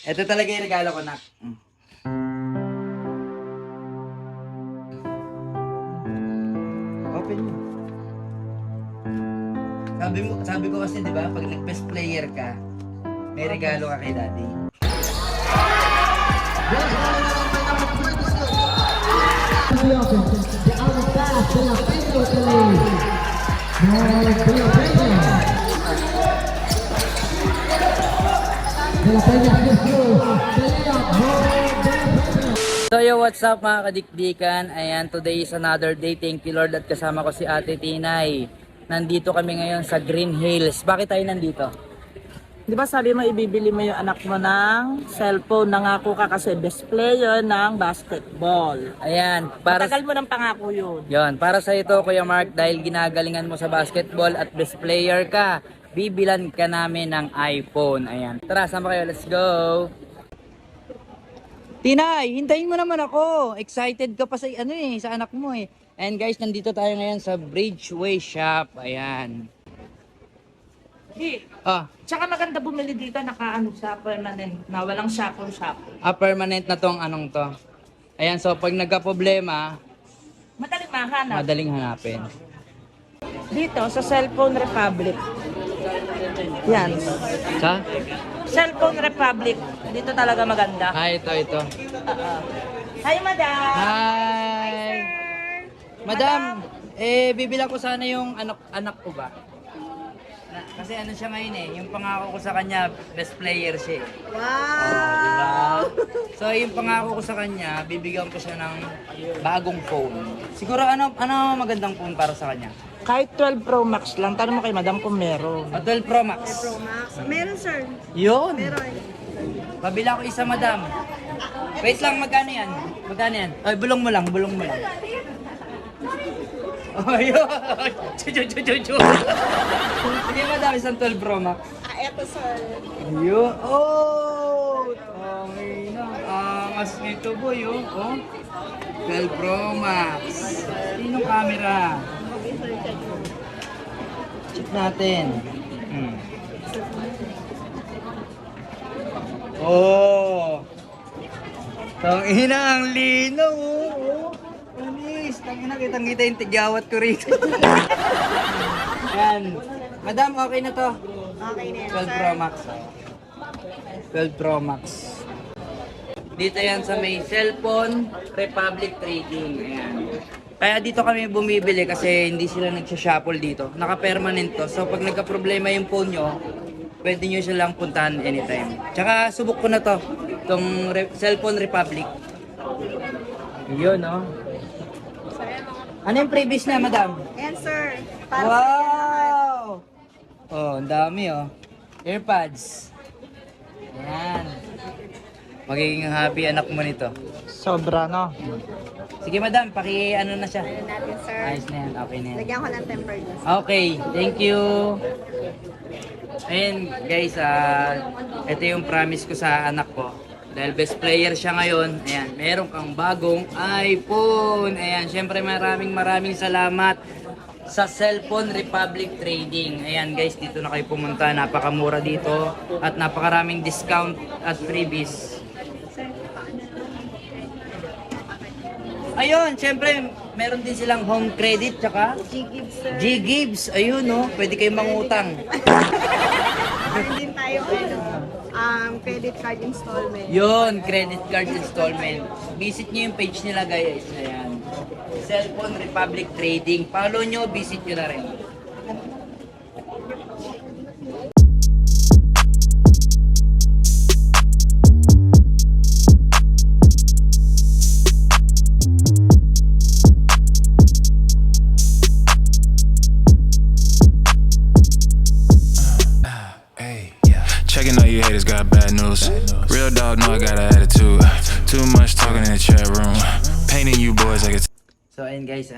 Ito talaga yung regalo ko, nak. Open mo. Sabi ko kasi, di ba, pag nag-best player ka, may regalo ka kay daddy. So yo, what's up mga kadikdikan? Ayan, today is another day. Thank you Lord at kasama ko si Ate Tinay. Nandito kami ngayon sa Green Hills. Bakit tayo nandito? Di ba sabi mo ibibili mo yung anak mo ng cellphone, nangako ka kasi best player ng basketball. Ayan, para Tagal mo ng pangako yun. yon, para sa ito Kuya Mark, dahil ginagalingan mo sa basketball at best player ka, bibilan ka namin ng iPhone. Ayan. Tara, sama kayo. Let's go. Tinay, hintayin mo naman ako. Excited ka pa sa sa anak mo eh. And guys, nandito tayo ngayon sa Bridgeway Shop. Ayan. Di, Ah, tsaka maganda bumili dito, nakaano siya, permanent, na walang shackle-shackle. permanent na tong anong to. Ayan, so pag nagka-problema, Madaling mahanap. madaling hanapin. Dito, sa Cellphone Republic. Yan. Sa? Cellphone Republic. Dito talaga maganda. Ito. Hi, madam! Hi! Madam, bibilang ko sana yung anak ko ba? Kasi ano siya ngayon yung pangako ko sa kanya, best player siya eh. Wow! So yung pangako ko sa kanya, bibigyan ko siya ng bagong phone. Siguro ano magandang phone para sa kanya? Kahit 12 Pro Max lang, tanong mo kay madam kung meron. 12 Pro Max. Pro Max. Meron, sir. Yun! Meron. Pabila ko isa, madam. Wait lang, magkano yan? Magkano yan? Ay, bulong mo lang. Oh, yun! Chu. Sige, madam, isang 12 Pro Max. Eto, sir. Yun. Oh! Okay na. Angas nito, boy, oh. 12 Pro Max. Sinong camera? Check natin. Oh! Tangina, ang linaw, oh. Anis, tangina, kitang-kita yung tigyawat ko rito. Yan. Madam, okay na to. Okay na yan, 12 sir. Pro Max. 12 Pro Max. Dito yan sa may Cellphone Republic Trading. Ayan. Kaya dito kami bumibili kasi hindi sila nagsha-shuffle dito. Naka-permanent to. So pag nagka-problema yung phone nyo, pwede nyo silang puntahan anytime. Tsaka subok ko na to. Itong Cellphone Republic. Yun, no? Ano yung previous na, madam? Ayan, sir. Para sa inyo lahat. Wow! Oh, ang dami oh. AirPods. Ayan. Magiging happy anak mo nito. Sobra, no? Sige madam, ano na siya. Ayan natin, sir. Ayos na yan, okay na yan. Lagyan ko ng tempered glass. Okay, thank you. Ayun guys, ito yung promise ko sa anak ko. Dahil best player siya ngayon, ayan, meron kang bagong iPhone. Ayan, syempre maraming salamat sa Cellphone Republic Trading. Ayan guys, dito na kayo pumunta. Napakamura dito at napakaraming discount at freebies. Ayun, syempre meron din silang home credit tsaka G-Gibbs, sir. G-Gibbs. Ayun no, pwede kayong mangutang. Meron din tayo, credit card installment. Yun, credit card installment. Visit nyo yung page nila guys. Ayan. Cellphone Republic Trading. Follow nyo, visit nyo na rin. Checking all you haters got bad news. Real dog know I got an attitude. Too much talking in the chat room. Painting you boys like it's. So ayun guys,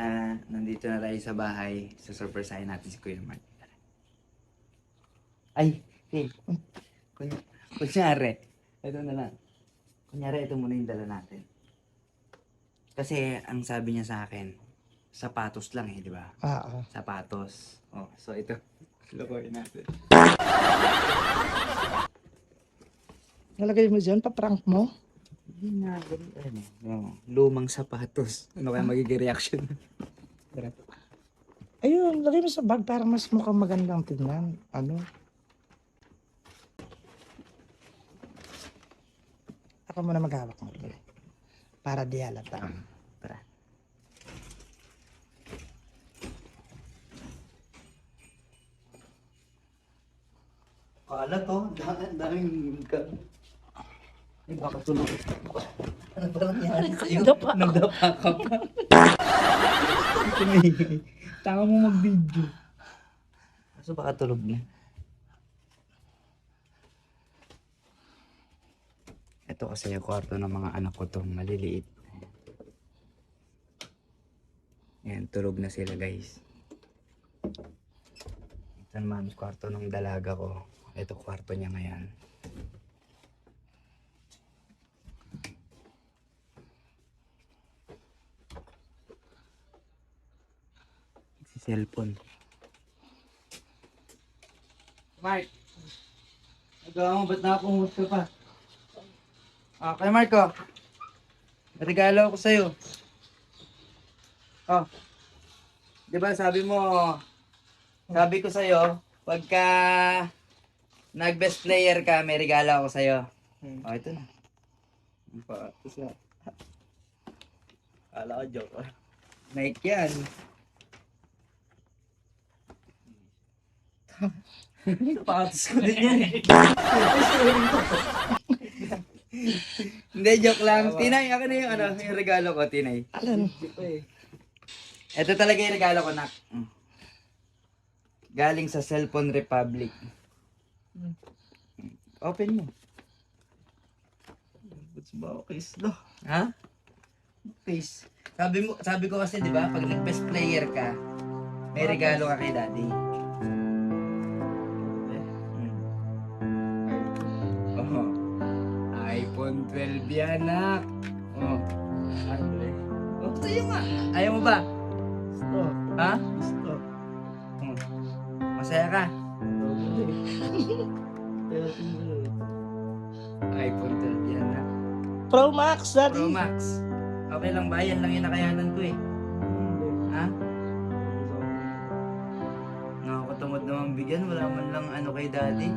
nandito na tayo sa bahay. Susurpresahin natin si Kuya Mark. Ay, hey. Kunyari, ito na lang. Kunyari, ito muna yung dala natin. Kasi ang sabi niya sa akin, sapatos lang di ba? Oo. Sapatos. Oh, so ito. Lokohin natin. Nalagay mo dyan, pa-prank mo? Hindi na, lumang sapatos. Ano kaya magiging reaction? Ayun, lagay mo sa bag para mas mukhang magandang tignan. Ano? Ako muna maghawak mo. Para di halata. Tara. Kala to, daming Ay, baka tulog. Ano ba nangyari sa'yo? Nagdapa ka pa. Tama mo mag-video. Kaso baka tulog na. Ito kasi yung kwarto ng mga anak ko tong maliliit. Ayan, tulog na sila guys. Ito naman kwarto ng dalaga ko. Ito kwarto niya ngayon. Si cellphone. Mark! Nagawa mo, ba't nakapungot ka pa? Kay Marco. Regalo ako sa'yo. Oh. 'Di ba sabi ko sa'yo, pagka nag-best player ka, may regalo ako sa'yo. Oh, ito na. Patos na. Kala ko joke. Nike yan. Patos ko din yan. Hindi, joke lang. Tinay, akin na yung regalo ko, Tinay. Alam. Ito talaga yung regalo ko, nak. Galing sa Cellphone Republic. Open mo. Ba't ba case do? Ha? Please. Sabi ko kasi, di ba, pag nag-best player ka, may regalo ka kay daddy. Oh. iPhone 12 yan, nak. Oh. Oh, sa'yo nga. Ayaw mo ba? Gusto. Ha? Gusto. Hmm. Masaya ka? Pero tingin. iPhone 12 yan, nak. Pro Max, Daddy. Pro Max. Okay lang ba? Yan lang yung nakayanan ko eh. Ha? Nakakatamad naman bigyan. Wala man lang ano kay daddy.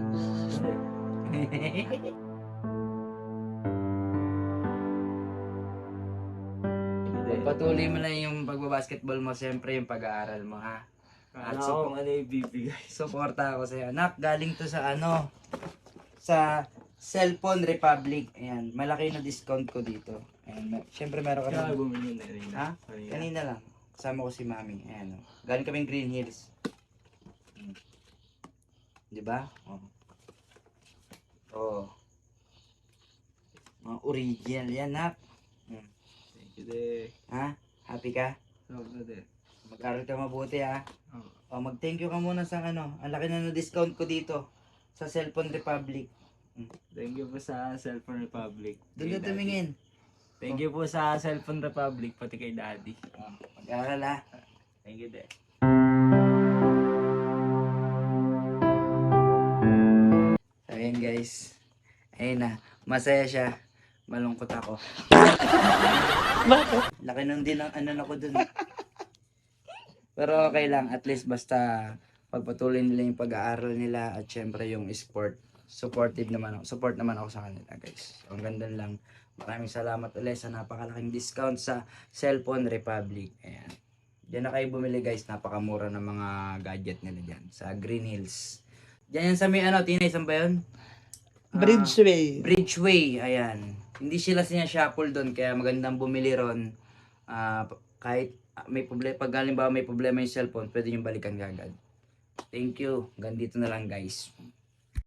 Patuloy mo lang yung pagbabasketball mo. Siyempre yung pag-aaral mo, ha? At so, kung ano yung bibigay. Suporta ako sa'yo. Anak, galing to sa sa Cellphone Republic. Ayan, malaki na discount ko dito. Ayan, siyempre meron ka Kaya na. bumili na rin. Ha? Kanina lang. Kasama ko si Mami. Ayan, oh. Galing kaming Green Hills. Di ba? Oh. Oh. Mga original yan, nak. Thank you, de. Ha? Happy ka? Sobra, de. Mag-aral ka mabuti, ha? Oh. O, mag-thank you ka muna sa Ang laki na discount ko dito. Sa Cellphone Republic. Thank you po sa Cellphone Republic. Doon Kay ka Daddy. tumingin. Thank you po sa Cellphone Republic, pati kay Daddy. Mag-aral, ha? Thank you, de. So, ayan guys. Ayun na. Masaya siya. Malungkot ako. Bakit? Laki nun din ang ano ko dun. Pero okay lang. At least basta pagpatuloy nila yung pag-aaral nila at syempre yung sport. Supportive naman ako. Support naman ako sa kanila guys. So, ang ganda lang. Maraming salamat ulit sa napakalaking discount sa Cellphone Republic. Ayan. Diyan na kayo bumili guys. Napakamura ng mga gadget nila dyan. Sa Green Hills. Diyan yan sa may Tinay, saan ba yun? Bridgeway. Bridgeway, ayan. Hindi sila sinashuffle doon, kaya magandang bumili ron. Kahit may problema, pag halimbawa may problema yung cellphone, pwede nyo balikan kagad. Thank you. Hanggang dito na lang guys.